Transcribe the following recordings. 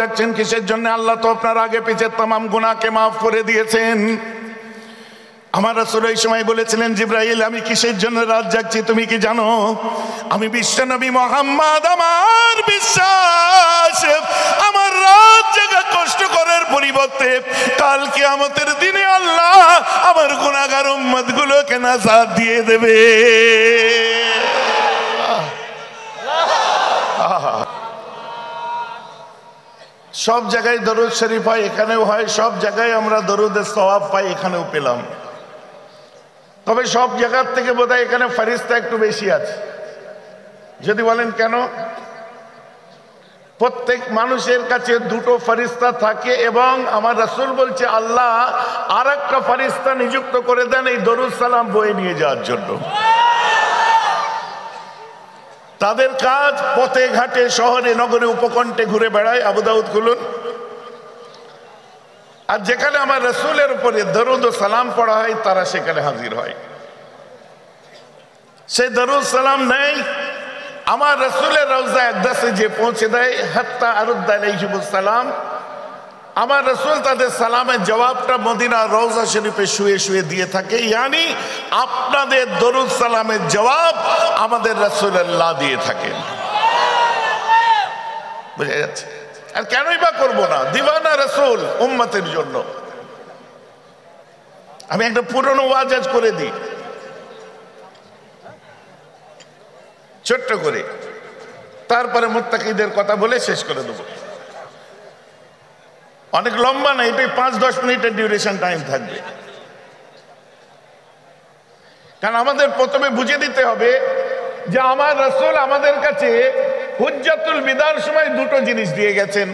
জাগছেন কিসের জন্য? আল্লাহ তো আপনার আগে পিছে তামাম গুনাহকে মাফ করে দিয়েছেন। আমার রাসূল এই সময় বলেছিলেন, জিবরাইল আমি কিসের জন্য রাত জাগছি তুমি কি জানো? আমি বিশ্বনবী মুহাম্মদ, আমার বিশ্বাস আমার রাত জাগা কষ্ট করার পরিবর্তে কাল কিয়ামতের দিনে আল্লাহ আমার গুনাহগার উম্মতগুলোকে নাজাত দিয়ে দেবে। সব জায়গায় দরুদ শরীফ হয়, এখানেও হয়। সব জায়গায় আমরা দরুদের সওয়াব পাই, এখানেও পেলাম। তবে সব জায়গার থেকে বোধহয় এখানে ফেরেশতা একটু বেশি আছে। যদি বলেন কেন? প্রত্যেক মানুষের কাছে দুটো ফেরেশতা থাকে এবং আমার রাসূল বলছে আল্লাহ আর একটা ফেরেশতা নিযুক্ত করে দেন এই দরুদ সালাম বয়ে নিয়ে যাওয়ার জন্য। তাদের কাজ পথে ঘাটে শহরে নগরে উপকণ্ঠে ঘুরে বেড়ায়। আবু দাউদ খুলুন। আর যেখানে আমার রাসূলের উপরে দরুদ ও সালাম পড়া হয় তারা সেখানে হাজির হয়। সেই দরুদ সালাম নেই, আমার রাসূলের রওজা আকদাসে যে পৌঁছে দেয়, হাত্তা আরুদ্দা আলাইহিমুস সালাম, আমার রাসূল তাদের সালামের জবাবটা মদিনার রওজা শরীফে শুয়ে শুয়ে দিয়ে থাকে। ইয়ানি আপনাদের দরুদ সালামের জবাব আমাদের রাসূলুল্লাহ দিয়ে থাকেন। বুঝা যাচ্ছে? আর কেনই বা করবো না? দিওয়ানা রাসূল উম্মতের জন্য। আমি একটা পুরনো ওয়াজ আজ করে দিই ছোট্ট করে, তারপরে মুত্তাকিদের কথা বলে শেষ করে দেবো। অনেক লম্বা না, এটাই 5-10 মিনিটের ডিউরেশন টাইম থাকবে। কারণ আমাদের প্রথমে বুঝে দিতে হবে যে আমার রাসূল আমাদের কাছে হুজ্জাতুল বিদার সময় দুটো জিনিস দিয়ে গেছেন।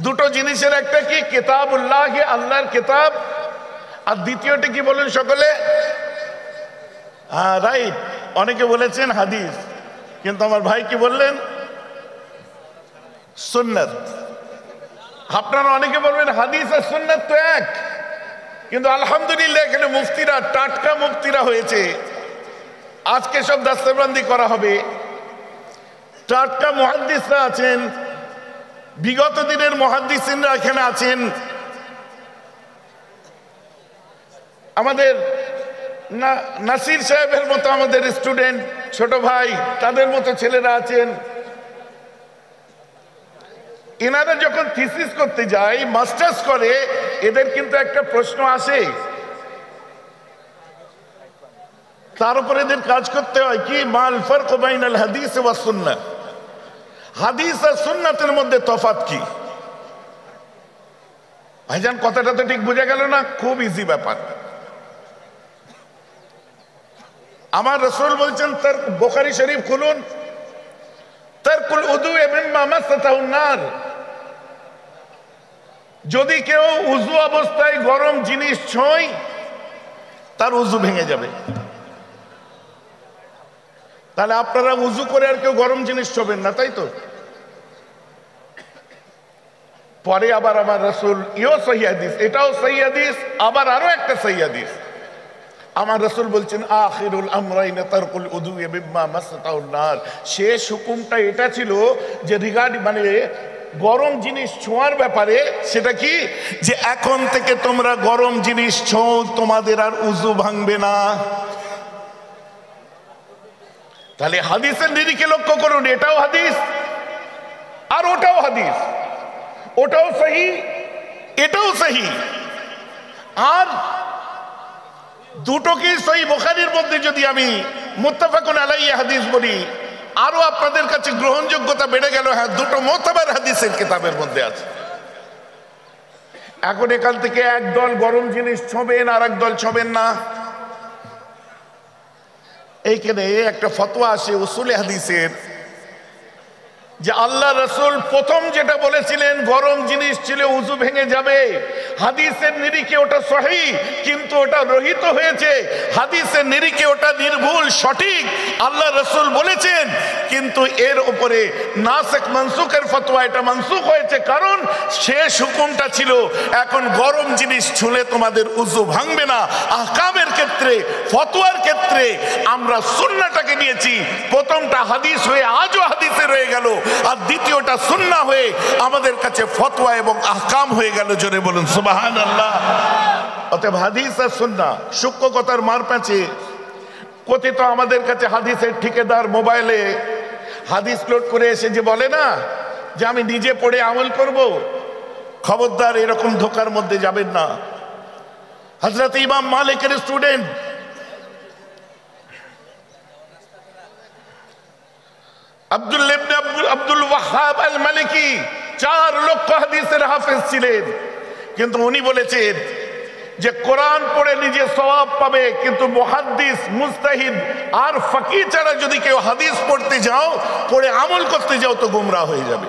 দুটো জিনিসের একটা কি? কিতাবুল্লাহ, আল্লাহর কিতাব। আর দ্বিতীয়টি কি বলুন সকলে? রাইট, অনেকে বলেছেন হাদিস, কিন্তু আমার ভাই কি বললেন? সুন্নাত। আপনারা অনেকে বলবেন হাদিস আর সুন্নাত তো এক, কিন্তু আলহামদুলিল্লাহ এখানে মুফতিরা, টাটকা মুফতিরা হয়েছে। আজকে সব দাস্তারবন্দি করা হবে। টাটকা মুহাদ্দিসরা আছেন, বিগত দিনের মুহাদ্দিসিনরা এখানে আছেন। আমাদের নাসির সাহেবের মতো আমাদের স্টুডেন্ট ছোট ভাই, তাদের মতো ছেলেরা আছেন। এনারা যখন থিসিস করতে যায়, মাস্টার্স করে, এদের কিন্তু একটা প্রশ্ন আসে, তার উপর এদের কাজ করতে হয় কি? মাল ফারক বাইনাল হাদিস ওয়া সুন্নাহ, হাদিস আর সুন্নাতের মধ্যে তফাৎ কি? ভাইজান কথাটা তো ঠিক বোঝা গেল না? খুব ইজি ব্যাপার। আমার রাসূল বলছেন, তার বুখারী শরীফ খুলুন, তারকুল উযু মিম্মা মাসাতাহুন নার, যদি কেউ উযু অবস্থায় গরম জিনিস ছোঁয় তার উযু ভেঙে যাবে। তাহলে আপনারা উযু করে আর কেউ গরম জিনিস ছোবেন না, তাই তো? পরে আবার আমার রাসূল, ইও সহিহ হাদিস, এটাও সহিহ হাদিস, আবার আরো একটা সহিহ হাদিস, আমার রাসূল বলছেন আখিরুল আমরাইন তারকুল উযু মিম্মা মাসাতাহুন নার। শেষ হুকুমটা এটা ছিল যে রিগার্ডিং মানে গরম জিনিস ছোঁয়ার ব্যাপারে, সেটা কি? যে এখন থেকে তোমরা গরম জিনিস ছোঁও, তোমাদের আর উযু ভাঙবে না। তাহলে হাদিসের নিরিখে লক্ষ্য করুন, এটাও হাদিস আর ওটাও হাদিস, ওটাও সহিহ এটাও সহিহ। আর দুটোকে সহিহ বুখারীর মধ্যে যদি আমি মুত্তাফাকুন আলাইহি হাদিস বলি, আরো আপনাদের কাছে গ্রহণযোগ্যতা বেড়ে গেল। হ্যাঁ, দুটো মুতাবার হাদিসের কিতাবের মধ্যে আছে। এখন এখান থেকে একদল গরম জিনিস ছোঁবেন আর একদল ছোঁবেন না। এইখানে একটা ফতোয়া আসে উসুলে হাদিসের, যে আল্লাহ রাসূল প্রথম যেটা বলেছিলেন গরম জিনিস ছিল উযু ভেঙে যাবে, হাদিসের নিরিখে ওটা সহিহ, কিন্তু ওটা রহিত হয়েছে। হাদিসের নিরিখে ওটা নির্ভুল সঠিক, আল্লাহ রাসূল বলেছেন, কিন্তু এর উপরে নাসিখ মানসুখের ফতোয়া এটা মানসুখ হয়েছে, কারণ শেষ হুকুমটা ছিল এখন গরম জিনিস ছুঁলে তোমাদের উযু ভাঙবে না। আহকামের ক্ষেত্রে, ফতোয়ার ক্ষেত্রে আমরা সুন্নাহটাকে নিয়েছি, প্রথমটা হাদিস হয়ে আজও হাদিসে রয়ে গেল, আর দ্বিতীয়টা সুন্নাহ হয়ে আমাদের কাছে ফতোয়া এবং আহকাম হয়ে গেল। জোরে বলুন সুবহানাল্লাহ। অতএব হাদিস আর সুন্নাহ সূক্ষ্ম কথার মার প্যাঁচে কথিত আমাদের কাছে হাদিসের ঠিকাদার মোবাইলে হাদিস লোড করে এসে যে বলে না যে আমি নিজে পড়ে আমল করব, খবরদার এরকম ধোকার মধ্যে যাবেন না। হযরত ইমাম মালিকের স্টুডেন্ট আব্দুল ওয়াহাব আল মালিকি 4 লক্ষ হাদিসের হাফেজ ছিলেন, কিন্তু উনি বলেছেন যে কোরআন পড়ে নিজে সওয়াব পাবে, কিন্তু মুহাদ্দিস, মুজতাহিদ আর ফকিহ ছাড়া যদি কেউ হাদিস পড়তে যাও, পড়ে আমল করতে যাও, তো গোমরাহ হয়ে যাবে।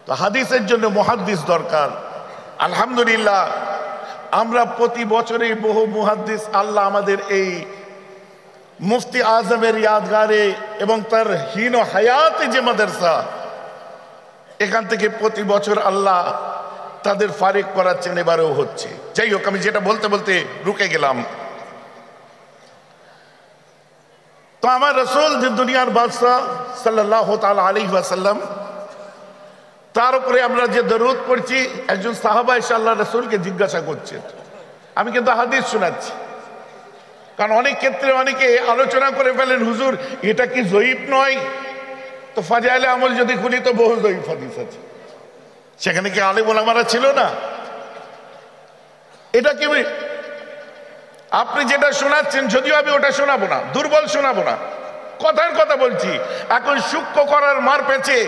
তো হাদিসের জন্য মুহাদ্দিস দরকার। আলহামদুলিল্লাহ আমরা প্রতি বছরে বহু মুহাদ্দিস, আল্লাহ আমাদের এই মুফতি আজমের ইয়াদগারে এবং তার হীন হায়াতে যে মাদ্রাসা, এখান থেকে প্রতি বছর আল্লাহ তাদের ফারিক করাচ্ছেন, এবারেও হচ্ছে। যাই হোক, আমি যেটা বলতে বলতে রুকে গেলাম। তো আমার রাসূল যে দুনিয়ার বাদশাহ সাল্লাল্লাহু তাআলা আলাইহি ওয়াসাল্লাম, তার উপরে আমরা যে দরুদ পড়ছি, একজন সাহাবা এসে আল্লাহ রাসূলকে জিজ্ঞাসা করছে, আমি কিন্তু হাদিস শোনাচ্ছি, কারণ অনেক ক্ষেত্রে অনেকে আলোচনা করে ফেলেন, হুজুর এটা কি জয়ীফ নয়? তো ফাজাইলে আমল যদি খুলি তো বহু জয়ীফ হাদিস আছে, সেখানে কি আলেম ওলামারা ছিল না? এটা কি আপনি যেটা শোনাচ্ছেন, যদিও আমি ওটা শোনাবো না, দুর্বল শোনাবো না, কথার কথা বলছি। এখন সূক্ষ্ম করার মার পেছে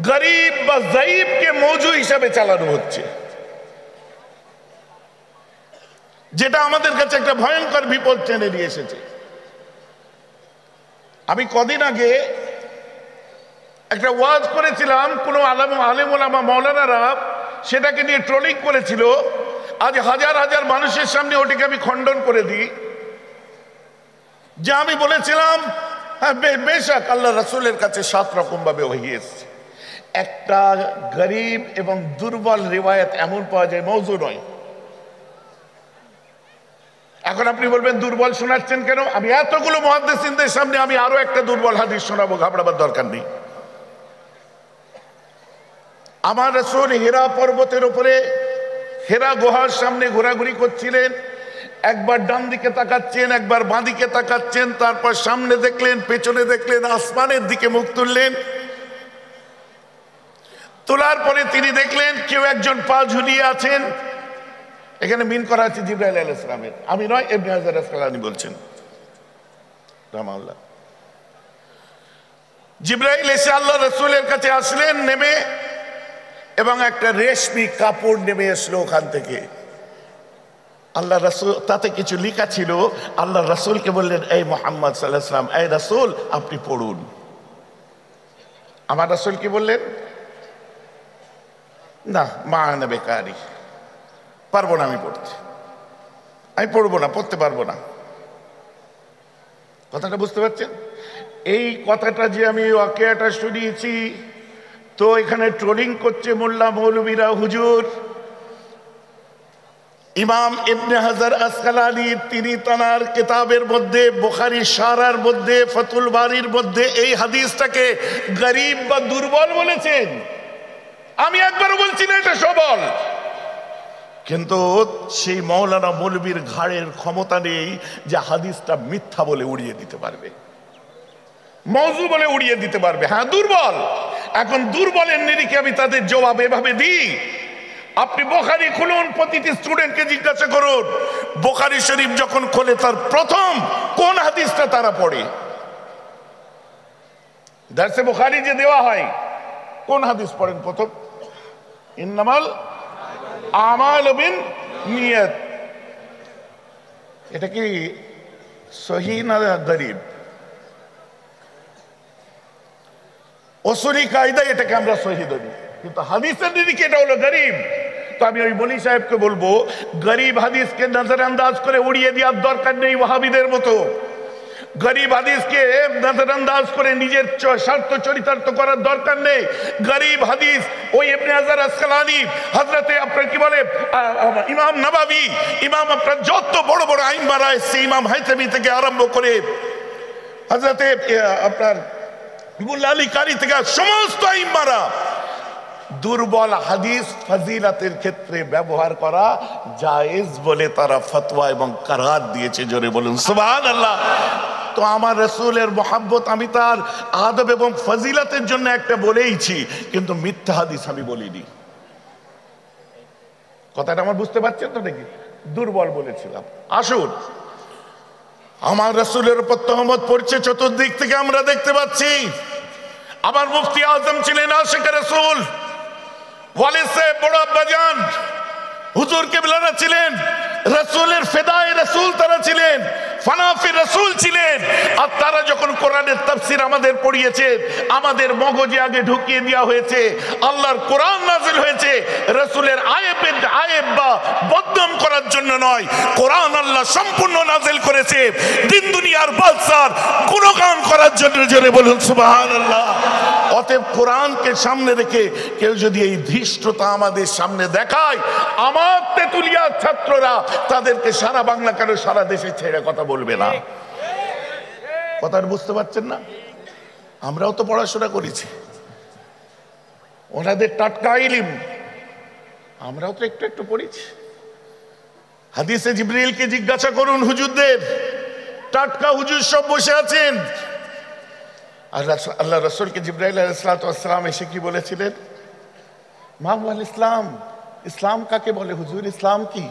গরিব বা জয়ীফকে মৌজু হিসাবে চালানো হচ্ছে, যেটা আমাদের কাছে একটা ভয়ঙ্কর বিপদ টেনে নিয়ে এসেছে। আমি কদিন আগে একটা ওয়াজ করেছিলাম, কোন আলেম ওলামা মাওলানারা সেটাকে নিয়ে ট্রোলিং করেছিল। আজ হাজার হাজার মানুষের সামনে ওটাকে আমি খণ্ডন করে দিই, যে আমি বলেছিলাম হ্যাঁ বেশক আল্লাহ রাসূলের কাছে 7 রকম ভাবে ওহী এসেছে, একটা গরিব এবং দুর্বল রিওয়ায়াত এমন পাওয়া যায় মওযু নয়। এখন আপনি বলবেন দুর্বল শোনাচ্ছেন কেন? আমি এতগুলো মুহাদ্দিসিনদের সামনে আমি আরো একটা দুর্বল হাদিস শোনাবো, ঘাবড়াবার দরকার নেই। আমার রাসূল হিরা পর্বতের উপরে হিরা গুহার সামনে ঘোরাঘুরি করছিলেন, একবার ডান দিকে তাকাচ্ছেন, একবার বাঁ দিকে তাকাচ্ছেন, তারপর সামনে দেখলেন, পেছনে দেখলেন, আসমানের দিকে মুখ তুললেন। তোলার পরে তিনি দেখলেন কেউ একজন পা ঝুলিয়ে আছেন, এখানে মিন করা আছে জিবরাইল আলাইহিস সালামের, আমি নয়, ইবনে হাজার আসকালানী বলছেন রাহমাল্লাহ। জিবরাইল এসে আল্লাহ রাসূলের কাছে আসলেন নেমে, এবং একটা রেশমি কাপড় নেমে আসলো ওখান থেকে। আল্লাহ রাসূল, তাতে কিছু লেখা ছিল, আল্লাহ রাসূলকে বললেন, এই মুহাম্মদ সাল্লাল্লাহু আলাইহি ওয়াসাল্লাম, এই রাসূল আপনি পড়ুন। আমার রাসূল কি বললেন? না, মা আনা বেকারি, পারবো না আমি পড়তে, আমি পড়বো না, পড়তে পারবো না। কথাটা বুঝতে পারছেন? এই কথাটা যে আমি ওয়াকিয়াটা শুনিয়েছি, তো এখানে ট্রোলিং করছে মোল্লা মৌলবীরা, হুজুর ইমাম ইবনে হাজার আসকালানী তিনি তানার কিতাবের মধ্যে, বুখারী শারার মধ্যে, ফাতুল বারির মধ্যে এই হাদিসটাকে গরীব বা দুর্বল বলেছেন। আমি একবারও বলছি না এটা সবল, কিন্তু সেই মৌলানা মৌলবীর ঘাড়ের ক্ষমতা নেই যে হাদিসটা মিথ্যা বলে উড়িয়ে দিতে পারবে, মওযু বলে উড়িয়ে দিতে পারবে। হ্যাঁ দুর্বল। এখন দুর্বলের নিরিখে আমি তাদের জবাব এভাবে দিই, আপনি বুখারী খুলুন, প্রতিটি স্টুডেন্টকে জিজ্ঞাসা করুন বুখারী শরীফ যখন খোলে তার প্রথম কোন হাদিসটা তারা পড়ে। দারসে বুখারী যে দেওয়া হয়, কোন হাদিস পড়েন প্রথম? ইন্নামাল আমাল বিন নিয়ত। এটা কি সহিহ না গরীব? ওসুরি কায়দায় এটাকে আমরা সহি ধরি, কিন্তু হাদিসের নিরিখে এটা হলো গরিব। তো আমি ওই বলি সাহেবকে বলবো, গরিব হাদিসকে নজরআন্দাজ করে উড়িয়ে দেওয়ার দরকার নেই ওয়াহাবিদের মতো। গরিব হাদিসকে নজরআন্দাজ করে নিজের স্বার্থ চরিতার্থ করার দরকার নেই। গরিব হাদিস ওই ইবনে হাজার আসকালানি, হযরতে আপনার কি বলে ইমাম নববী, ইমাম আপনার যত বড় বড় আইম্মারা এসেছে, ইমাম হাইতামি থেকে আরম্ভ করে হযরতে আপনার মুল্লা আলী কারি থেকে সমস্ত আইম্মারা দুর্বল হাদিস ফজিলাতের ক্ষেত্রে ব্যবহার করা জায়েজ বলে তারা ফতোয়া এবং কারার দিয়েছে। জোরে বলুন সুবহানাল্লাহ। তো আমার রাসূলের মহব্বত আমি তার আদব এবং ফজিলাতের জন্য একটা বলেইছি, কিন্তু মিথ্যা হাদিস আমি বলিনি। কথাটা আমার বুঝতে পারছেন তো নাকি? দুর্বল বলেছিলাম। আসুন, আমার রাসূলের উপর তহমত পড়ছে চতুর্দিক থেকে আমরা দেখতে পাচ্ছি। আমার মুফতি আজম ছিলেন আশিক রাসূল, ওয়ালিদ সাহেব বড় আব্বাজান হুজুর কেবলারা ছিলেন রাসূলের ফেদায়ে রাসূল, তারা ছিলেন ফানাফি রাসূল ছিলেন। আর তারা যখন কোরআনের তাফসীর আমাদের পড়িয়েছেন, আমাদের মগজে আগে ঢুকিয়ে দেওয়া হয়েছে আল্লাহর কোরআন নাযিল হয়েছে রাসূলের আয়েব বা বদনাম করার জন্য নয়, কোরআন আল্লাহ সম্পূর্ণ নাযিল করেছে দিন দুনিয়ার বাদশার গুণগান করার জন্য। জোরে বলুন সুবহানাল্লাহ। অতএব কোরআনকে সামনে রেখে কেউ যদি এই ধৃষ্টতা আমাদের সামনে দেখায়, আমার তেতুলিয়ার ছাত্ররা তাদেরকে সারা বাংলা কেন সারা দেশে ছেড়ে কথা বলবে না? কথাটা বুঝতে পারছেন না? আমরাও তো পড়াশোনা করেছি, ওনাদের টাটকা ইলম আমরাও তো একটু একটু পড়েছি। হাদিসে জিবরিলকে জিজ্ঞাসা করুন হুজুরদের, টাটকা হুজুর সব বসে আছেন। আল্লাহ রাসূলকে জিবরাইল আলাইহিস সালাতু ওয়াস সালাম এসে কি বলেছিলেন? মা হুয়াল ইসলাম, ইসলাম কাকে বলে হুজুর, ইসলাম কি?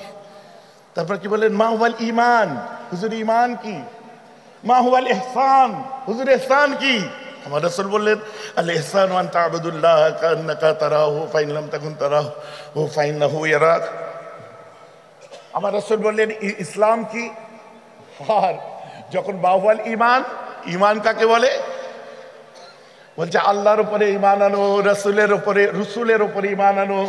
তারপর কি বলেন? মা হুয়াল ঈমান, হুজুর ঈমান কি? মা হুয়াল ইহসান, হুজুর ইহসান কি? আমার রাসূল বললেন আল ইহসানু আন তা'বুদুল্লাহ কান্নাকা তারাহু ফাইন লাম তাকুন তারাহু ফাইন্নাহু ইয়ারাক। আমার রাসূল বললেন ইসলাম কি? আর যখন মা হুয়াল ঈমান, ঈমান কাকে বলে? বলছে আল্লাহর উপরে ঈমান আনো, রাসূলের উপরে ঈমান আনো,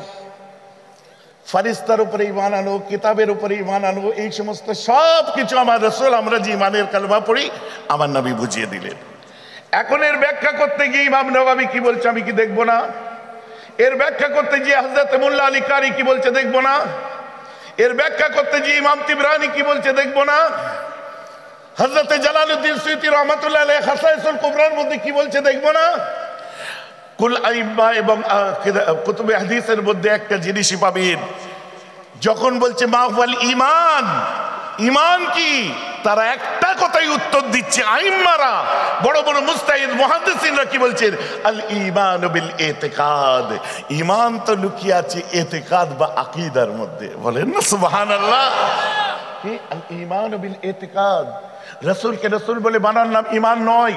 ফারিস্তার উপরে ঈমান আনো, কিতাবের উপরে ঈমান আনো। এই সমস্ত সব কিছু আমার রাসূল, আমরা যে ঈমানের কালেমা পড়ি, আমার নবী বুঝিয়ে দিলেন। এখন এর ব্যাখ্যা করতে গিয়ে ইমাম নববী কি বলছে আমি কি দেখবো না? এর ব্যাখ্যা করতে গিয়ে হযরত মুল্লা আলী কারি কি বলছে দেখবো না? এর ব্যাখ্যা করতে গিয়ে ইমাম তিবরানি কি বলছে দেখবো না? হযরত জালালউদ্দিন সুয়ুতী রাহমাতুল্লাহ আলাইহি খাসাইসুল কুবরার মধ্যে কি বলছে দেখবো না? কুল আইম্মা এবং কুতুবে হাদিসের মধ্যে একটা জিনিসই পাবেন, যখন বলছে মা হুয়াল ঈমান, ঈমান কি, তারা একটা কথাই উত্তর দিচ্ছে। আইম্মারা, বড় বড় মুস্তাহিদ মুহাদ্দিসিনরা কি বলছেন? আল ঈমানু বিল ইতিকাদ, ঈমান তো লুকিয়ে আছে ইতিকাদ বা আকীদার মধ্যে। বলেন না সুবহানাল্লাহ। কি আল ঈমানু বিল ইতিকাদ? রাসূলকে রাসূল বলে মানার নাম ঈমান নয়।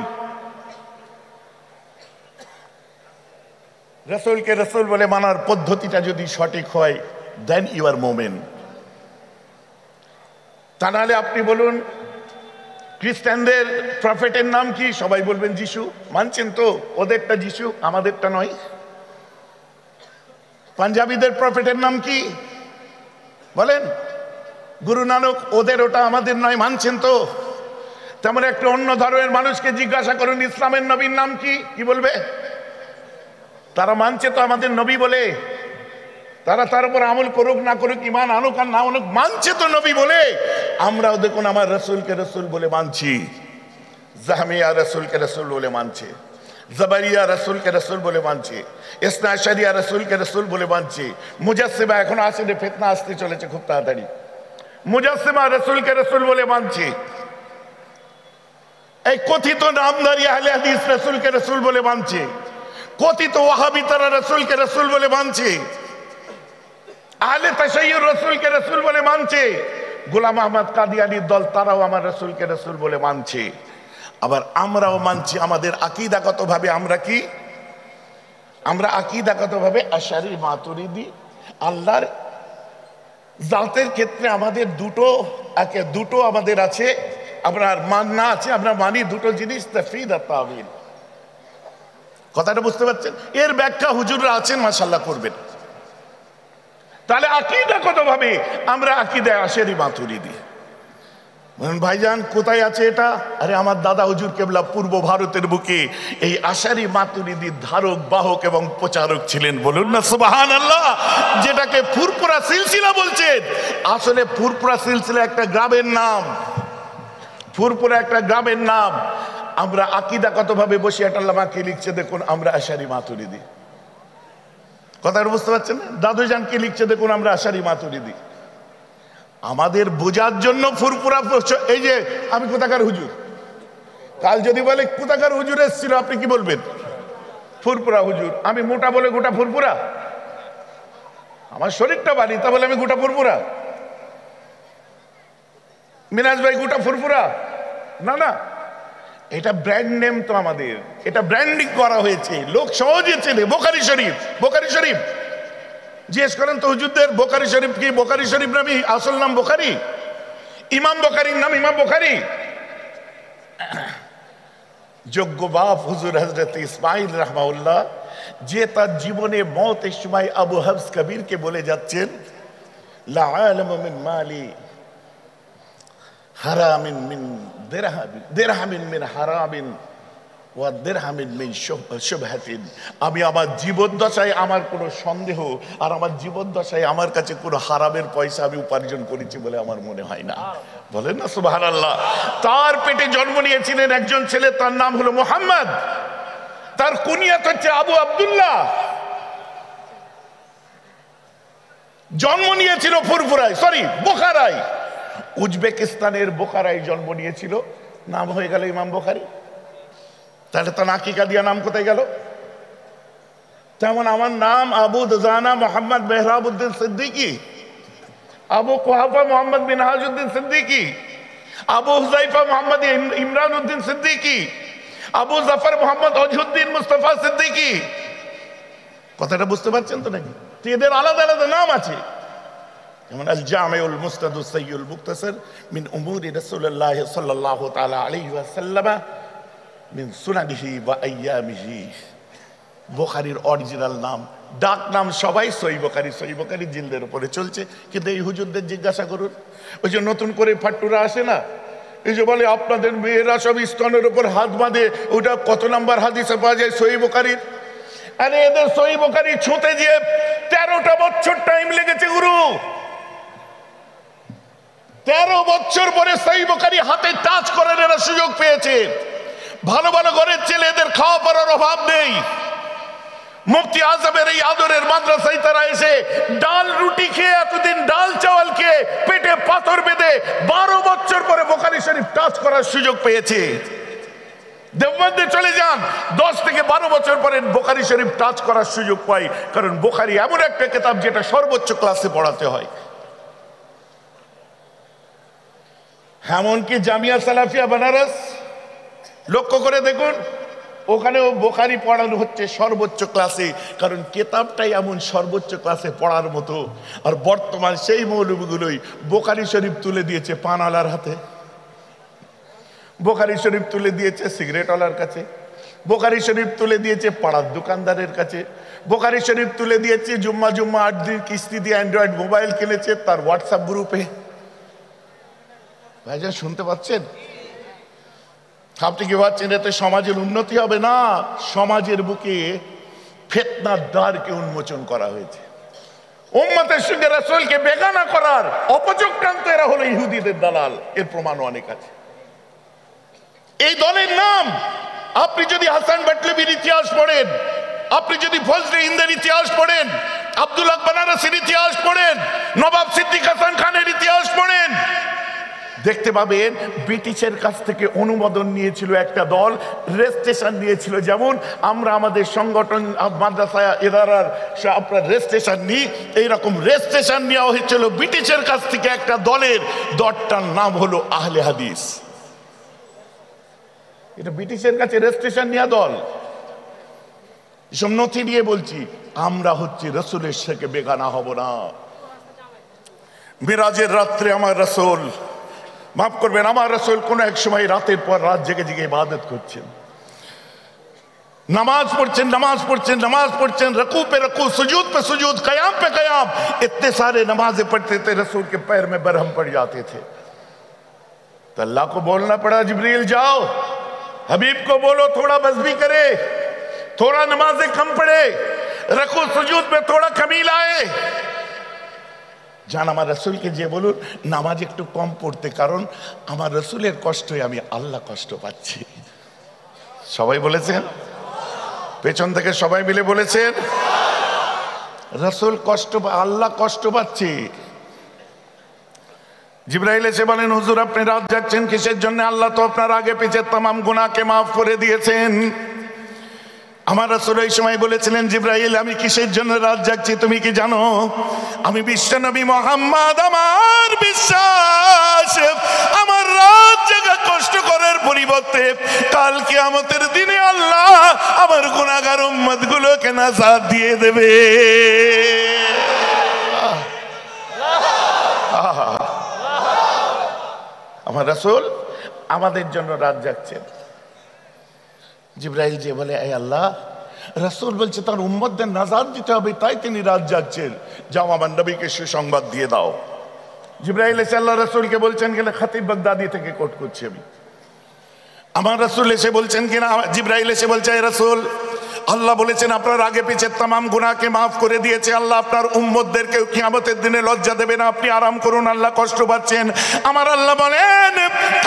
রাসূলকে রাসূল বলে মানার পদ্ধতিটা যদি সঠিক হয়, দেন ইউ আর মোমেন। তা নাহলে আপনি বলুন খ্রিস্টানদের প্রফেটের নাম কি? সবাই বলবেন যিশু। মানছেন তো? ওদেরটা যিশু, আমাদেরটা নয়। পাঞ্জাবিদের প্রফেটের নাম কি বলেন? গুরু নানক, ওদের ওটা, আমাদের নয়। মানছেন তো? তেমন একটা অন্য ধর্মের মানুষকে জিজ্ঞাসা করুন ইসলামের নবীর নাম কি, কি বলবে? তারা মানছে তো আমাদের নবী বলে, তারা তার উপর আমল করুক না করুক, ঈমান আনুক আর না আনুক, মানছে তো নবী বলে। আমরাও দেখুন আমার রাসূলকে রাসূল বলে মানছি, জাহমিয়া রাসূলকে রাসূল বলে মানছে, জাবারিয়া রাসূলকে রাসূল বলে মানছে, ইসনা আশারিয়া রাসূলকে রাসূল বলে মানছে, মুজাসসিমা এখন আসলে ফিতনা আসতে চলেছে খুব তাড়াতাড়ি, মুজাসসিমা রাসূলকে রাসূল বলে মানছে। এই কথিত নামধারী আহলে হাদিস রাসূলকে রাসূল বলে মানছে, কথিত ওয়াহাবি তারা রাসূলকে রাসূল বলে মানছে, আহলে তাশাইয়ুর রাসূলকে রাসূল বলে মানছে, গোলাম আহমদ কাদিয়ানীর দল তারাও আমার রাসূলকে রাসূল বলে মানছে। আবার আমরাও মানছি। আমাদের আকীদাগতভাবে আমরা কি? আমরা আকীদাগতভাবে আশারি মাতুরিদি। আল্লাহর জাতের ক্ষেত্রে আমাদের দুটো আমাদের আছে, আপনার মান্না আছে, আমরা মানি দুটো জিনিস, তাফসীর আর তাওয়ীল। কথাটা বুঝতে পারছেন? এর ব্যাখ্যা হুজুররা আছেন, মাশাআল্লাহ করবেন। তাহলে আকীদাগত ভাবে আমরা আকীদায়ে আশারী মাতুরিদী। ভাইজান কোথায় আছে এটা? আরে আমার দাদা হুজুর কেবলা পূর্ব ভারতের বুকে এই আশারী মাতুরিদীর ধারক বাহক এবং প্রচারক ছিলেন। বলুন না সুবহানাল্লাহ। যেটাকে ফুরফুরা সিলসিলা বলছেন, আসলে ফুরফুরা সিলসিলা একটা গ্রামের নাম, ফুরফুরা একটা গ্রামের নাম। আমরা আকীদাগত ভাবে বসিয়াটাল্লামা কি লিখছে দেখুন, আমরা আশারী মাতুরিদী। কথাটা বুঝতে পারছেন? দাদুজান কি লিখছে দেখুন, আমরা আশারী মাতুরিদী। আমাদের বোঝার জন্য ফুরফুরা, এই যে আমি কোথাকার হুজুর, কাল যদি বলে কোথাকার হুজুর এসেছিল, আপনি কি বলবেন? ফুরফুরা হুজুর। আমি মোটা বলে গোটা ফুরফুরা? আমার শরীরটা বাড়ি, তা বলে আমি গোটা ফুরফুরা? মিনাজ ভাই গোটা ফুরফুরা? না না, এটা ব্র্যান্ড নেম তো আমাদের, এটা ব্র্যান্ডিং করা হয়েছে, লোক সহজে চেনে। বোখারি শরীফ, বোখারি শরীফ জিজ্ঞেস করেন তো হুজুরদের, বোখারি শরীফ কি? বোখারি শরীফ নামই আসল নাম বোখারি? ইমাম বোখারির নাম ইমাম বোখারি? যোগ্য বাপ হুজুর হযরত ইসমাইল রাহমাহুল্লাহ, যে তার জীবনে মওতের সময় আবু হাফস কবিরকে বলে যাচ্ছেন, লা আলামু মিন মালি হারামিন মিন দিরহামিন, দিরহামিন মিন হারামিন ওয়া দিরহামিন মিন শুবহাতিন। আমি আমার জীবদ্দশায় আমার কোনো সন্দেহ আর আমার জীবদ্দশায় আমার কাছে কোনো হারামের পয়সা আমি উপার্জন করেছি বলে আমার মনে হয় না। বলেন না সুবহানাল্লাহ। তার পেটে জন্ম নিয়েছিলেন একজন ছেলে, তার নাম হলো মুহাম্মদ, তার কুনিয়াত হচ্ছে আবু আব্দুল্লাহ। জন্ম নিয়েছিল ফুরফুরায়, সরি বোখারায়, উজবেকিস্তানের বোখারায় জন্ম নিয়েছিল, নাম হয়ে গেল ইমাম বোখারি। তাহলে তার আকিকা দিয়া নাম কোথায় গেল? যেমন আমার নাম আবু দুজানা মোহাম্মদ মেহরাবউদ্দিন সিদ্দিকী, আবু কুহাফা মোহাম্মদ মিনহাজউদ্দিন সিদ্দিকী, আবু হুজাইফা মোহাম্মদ ইমরান উদ্দিন সিদ্দিকী, আবু জাফর মোহাম্মদ অজহুদ্দিন মুস্তাফা সিদ্দিকী। কথাটা বুঝতে পারছেন তো নাকি? এদের আলাদা আলাদা নাম আছে। যেমন আল জামিউল মুসনাদুস সাইয়ুল মুক্তাসার মিন উমুরি রাসূলুল্লাহ সাল্লাল্লাহু তাআলা আলাইহি ওয়াসাল্লাম মিন সুনানিহি ওয়া আইয়ামিহি। বুখারীর অরিজিনাল নাম, ডাক নাম সবাই সহিহ বুখারী, সহিহ বুখারী জিলদের উপরে চলছে। কিন্তু এই হুজুরদের জিজ্ঞাসা করুন, ওই যে নতুন করে ফাট্টুরা আসে না, এই যে বলে আপনাদের মেয়েরা সব স্তনের উপর হাত বাঁধে, ওটা কত নাম্বার হাদিসে পাওয়া যায় সহিহ বুখারীর? আরে এদের সহিহ বুখারী ছুঁতে যে 13টা বছর টাইম লেগেছে গুরু। 13 বছর পরে সহিহ বুখারী হাতে টাচ করার এরা সুযোগ পেয়েছে। ভালো ভালো ঘরের ছেলে, এদের খাওয়া পড়ার অভাব নেই। মুফতি আজমের এই আদরের মাদ্রাসায় তারা এসে ডাল রুটি খেয়ে, এতদিন ডাল চাওয়াল খেয়ে পেটে পাথর বেঁধে 12 বছর পরে বুখারী শরীফ টাচ করার সুযোগ পেয়েছে। দেওবন্দে চলে যান, 10 থেকে 12 বছর পরে বুখারী শরীফ টাচ করার সুযোগ পায়, কারণ বুখারী এমন একটা কিতাব যেটা সর্বোচ্চ ক্লাসে পড়াতে হয়। এমনকি জামিয়া সালাফিয়া বেনারস লক্ষ্য করে দেখুন, ওখানেও বুখারী পড়ানো হচ্ছে সর্বোচ্চ ক্লাসে, কারণ কিতাবটাই এমন সর্বোচ্চ ক্লাসে পড়ার মতো। আর বর্তমান সেই মৌলবীগুলোই বুখারী শরীফ তুলে দিয়েছে পানওয়ালার হাতে, বুখারী শরীফ তুলে দিয়েছে সিগারেটওয়ালার কাছে, বুখারী শরীফ তুলে দিয়েছে পাড়ার দোকানদারের কাছে, বুখারী শরীফ তুলে দিয়েছে জুম্মা 8 দিন কিস্তি দিয়ে অ্যান্ড্রয়েড মোবাইল কিনেছে তার হোয়াটসঅ্যাপ গ্রুপে। ভাইজান শুনতে পাচ্ছেন? আপনি কি ভাবছেন এতে সমাজের উন্নতি হবে? না, সমাজের বুকে ফিতনার দ্বারকে উন্মোচন করা হয়েছে। উম্মতের সঙ্গে রাসূলকে বেগানা করার অপচক্রান্ত এরা হলো ইহুদিদের দালাল। এর প্রমাণ অনেক আছে। এই দলের নাম আপনি যদি হাসান বাটলবির ইতিহাস পড়েন, আপনি যদি ফজলে হিন্দের ইতিহাস পড়েন, আব্দুল হক বেনারসির ইতিহাস পড়েন, নবাব সিদ্দিক হাসান খানের ইতিহাস পড়েন, দেখতে পাবেন ব্রিটিশের কাছ থেকে অনুমোদন নিয়েছিল একটা দল, রেজিস্ট্রেশন নিয়েছিল। যেমন আমরা আমাদের সংগঠন মাদ্রাসা ইদারার আপনার রেজিস্ট্রেশন নিই, এইরকম রেজিস্ট্রেশন নেওয়া হয়েছিল ব্রিটিশের কাছ থেকে একটা দলের। দলটার নাম হলো আহলে হাদিস। এটা ব্রিটিশের কাছে রেজিস্ট্রেশন নেওয়া দল। এসব নথি দিয়ে বলছি, আমরা হচ্ছে রাসূলের সাথে বেগানা হব না। মিরাজের রাত্রে আমার রাসূল, মাফ করবেন, আমার রাসূল কোন এক সময় রাতের পর রাত জেগে জেগে ইবাদত করছেন। नमाज पढ़ছেন नमाज पढ़ছেন नमाज पढ़ছেন रकू पे रकू सुजूद पे सुजूद कयाम पे कयाम इतने सारे नमाजें पढ़ते थे रसूल के पैर में बरहम पड़ जाते थे तो अल्लाह को बोलना पड़ा जिब्रील जाओ हबीब को बोलो थोड़ा बस भी करे थोड़ा नमाजें कम पढ़े रकू सुजूद में थोड़ा कमी लाए जान আমার রাসূলকে যে বলুন নামাজ একটু কম পড়তে কারণ আমার রাসূলের কষ্টে আমি আল্লাহ কষ্ট পাচ্ছি সবাই বলেছেন পেছন থেকে সবাই মিলে বলেছেন রাসূল কষ্ট আল্লাহ কষ্ট পাচ্ছে জিবরাইল এসে বলেন হুজুর আপনি রাত জাগছেন কিসের জন্য আল্লাহ তো আপনার আগে পিছে तमाम গুনাহকে maaf করে দিয়েছেন আমার রাসূল এই সময় বলেছিলেন জিবরাইল আমি কিসের জন্য রাত জাগছি তুমি কি জানো আমি বিশ্বনবী মুহাম্মদ আমার বিশ্বাস আমার রাত জাগা কষ্ট করার পরিবর্তে কাল কিয়ামতের দিনে আল্লাহ আমার গুনাহগার উম্মতগুলোকে নাজাত দিয়ে দেবে আমার রাসূল আমাদের জন্য রাত জাগছেন জিবরাইল যে বলে এই আল্লাহ রাসূল বলছে তার উম্মতদের নাজাত দিতে হবে তাই তিনি রাত জাগছেন যাও আমার নবীকে সুসংবাদ দিয়ে দাও জিবরাইল এসে আল্লাহ রাসূলকে বলছেন গেলে খতিব বাগদাদি থেকে কোট করছি আমি আমার রাসূল এসে বলছেন কিনা জিবরাইল এসে বলছে এই রাসূল আল্লাহ বলেছেন আপনার আগে পিছে तमाम গুনাহকে maaf করে দিয়েছে আল্লাহ আপনার উম্মতদেরকে কিয়ামতের দিনে লজ্জা দেবে না আপনি আরাম করুন আল্লাহ কষ্ট পাচ্ছেন আমার আল্লাহ বলেন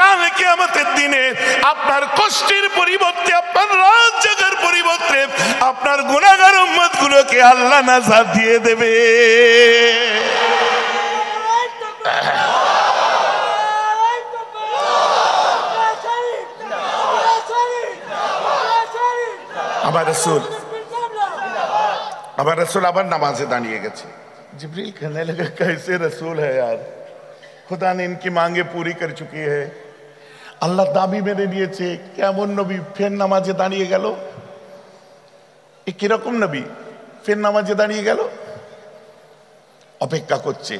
কাল কিয়ামতের দিনে আপনার কষ্টের পরিবর্তে আপনার রাত জাগার পরিবর্তে আপনার গুনাহগার উম্মতগুলোকে আল্লাহ নাজাত দিয়ে দেবে আমার रसूल आबार नमाज़े दानिए गए जिब्रील कहने लगे कैसे रसूल है यार खुदा ने इनकी मांगे पूरी कर चुकी है अल्लाह दाबी मेरे लिए चे क्या वो नबी फिर नमाज़े दानिए गलो एक किरकम नबी फिर नमाज़े दानिए गलो अपेक्षा করছে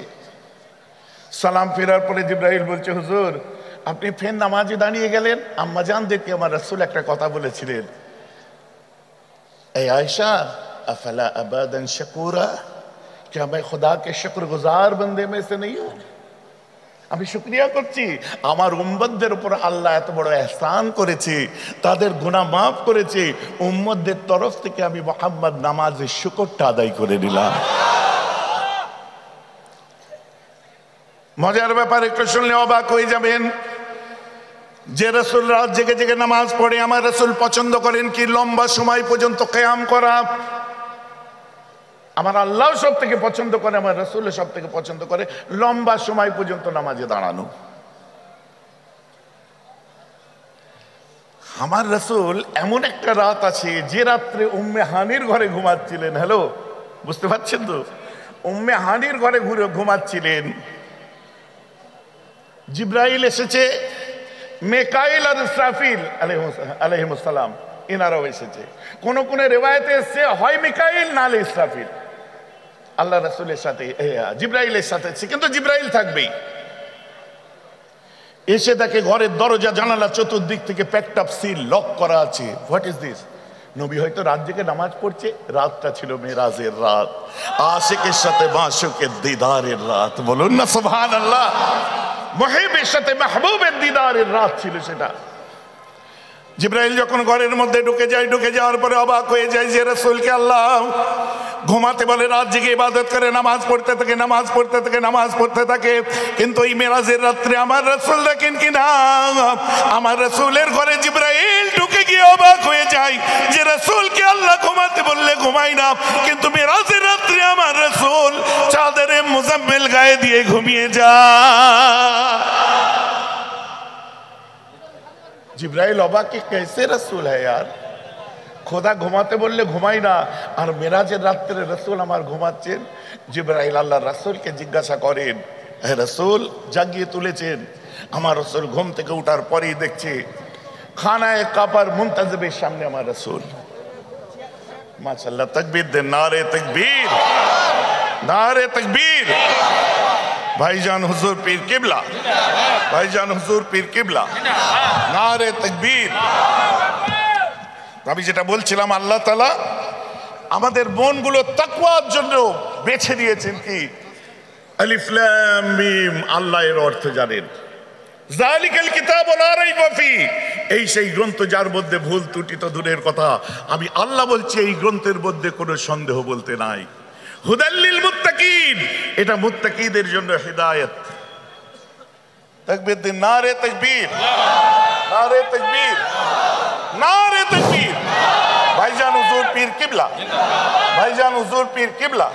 সালাম ফেরার পরে জিবরাইল বলছে হুজুর আপনি ফের নামাজে দাঁড়িয়ে গেলেন আম্মা জানদেরকে আমার রাসূল একটা কথা বলেছিলেন ऐ आयशा अफला अबदन शकूरा क्या मैं खुदा के शुक्रगुजार बंदे में से नहीं हूं আমি শুকরিয়া করছি আমার উম্মতদের উপর আল্লাহ এত বড় ihsan করেছে তাদের গুনাহ maaf করেছে উম্মতদের তরফ থেকে আমি মুহাম্মদ নামাজের শুকরটা আদায় করে দিলাম মজার ব্যাপার একটু শুনলে অবাক হয়ে যাবেন যে রাসূল রাত জেগে জেগে নামাজ পড়ে আমার রাসূল পছন্দ করেন কি লম্বা সময় পর্যন্ত কিয়াম করা আমার আল্লাহ সবথেকে পছন্দ করে আমার রাসূল সবথেকে পছন্দ করে লম্বা সময় পর্যন্ত নামাজে দাঁড়ানো আমার রাসূল এমন একটা রাত আছে যে রাতে উম্মে হানির ঘরে ঘুমাচ্ছিলেন হ্যালো বুঝতে পারছেন তো উম্মে হানির ঘরে ঘুমাচ্ছিলেন জিবরাইল এসেছে মিকাইল আর ইসরাফিল আলাইহিস সালাম ইনারাও এসেছে কোন কোন রিওয়ায়াতে এসেছে হয় মিকাইল নালে ইসরাফিল আল্লাহ রাসূলের সাথে জিবরাইলের সাথে কিন্তু জিবরাইল থাকবেই এসে দেখে ঘরের দরজা জানালা চতুর্দিক থেকে প্যাকড আপ সিল লক করা আছে হোয়াট ইজ দিস নবী হয়তো রাত জেগে নামাজ পড়ছে রাতটা ছিল মেরাজের রাত আশিকের সাথে মাশুকের দিদারের রাত বলুন না সুবহানাল্লাহ মুহিবের সাথে মাহবুবের দিদারের রাত ছিল সেটা জিবরাইল যখন ঘরের মধ্যে ঢুকে যাওয়ার পরে অবাক হয়ে যায় যে রাসূলকে আল্লাহ ঘুমাতে বলে রাত জেগে ইবাদত করে নামাজ পড়তে থাকে কিন্তু এই মেরাজের রাত্রে আমার রাসূল দেখেন কি না আমার রাসূলের ঘরে জিবরাইল ঢুকে গিয়ে অবাক হয়ে যায় যে রাসূলকে আল্লাহ ঘুমাতে বললে ঘুমায় না কিন্তু মেরাজের রাত্রে আমার রাসূল চাদরে মুজাম্মিল গায়ে দিয়ে ঘুমিয়ে যায় जिब्राइल अबा के कैसे रसूल है यार खुदा घुमाते बोलले घुमाई ना और मेराजेर रात्रे रसूल आमार घुमाচ্ছেন जिब्राइल अल्लाह रसूल के जिज्ञासा करेन हे रसूल जागिয়ে তুলেছেন আমার रसूल घुम থেকে উঠার পরেই দেখছে খানায়ে কাবার মুনতাজিবের সামনে আমার रसूल माशाअल्लाह तकबीर दे नारे तकबीर भाईजान हुजूर पीर किबला भाईजान हुजूर पीर किबला नारे तकबीर আমি যেটা বলছিলাম, আল্লাহ তাআলা আমাদের মনগুলো তাকওয়ার জন্য বেছে দিয়েছেন কি আলিফ লাম মিম, আল্লাহ এর অর্থ জানেন। যালিকাল কিতাবু লা রাইবা ফি, এই সেই গ্রন্থ যার মধ্যে ভুল ত্রুটি তো দূরের কথা, আমি আল্লাহ বলছি এই গ্রন্থের মধ্যে কোনো সন্দেহ বলতে নাই। হুদাল লিল মুত্তাকিন, এটা মুত্তাকিদের জন্য হিদায়াত। তাকবীর দিন, নারে তাকবীর, নারে তাকবীর, নারে তাকবীর। ভাইজান হুজুর পীর কিবলা, ভাইজান হুজুর পীর কিবলা।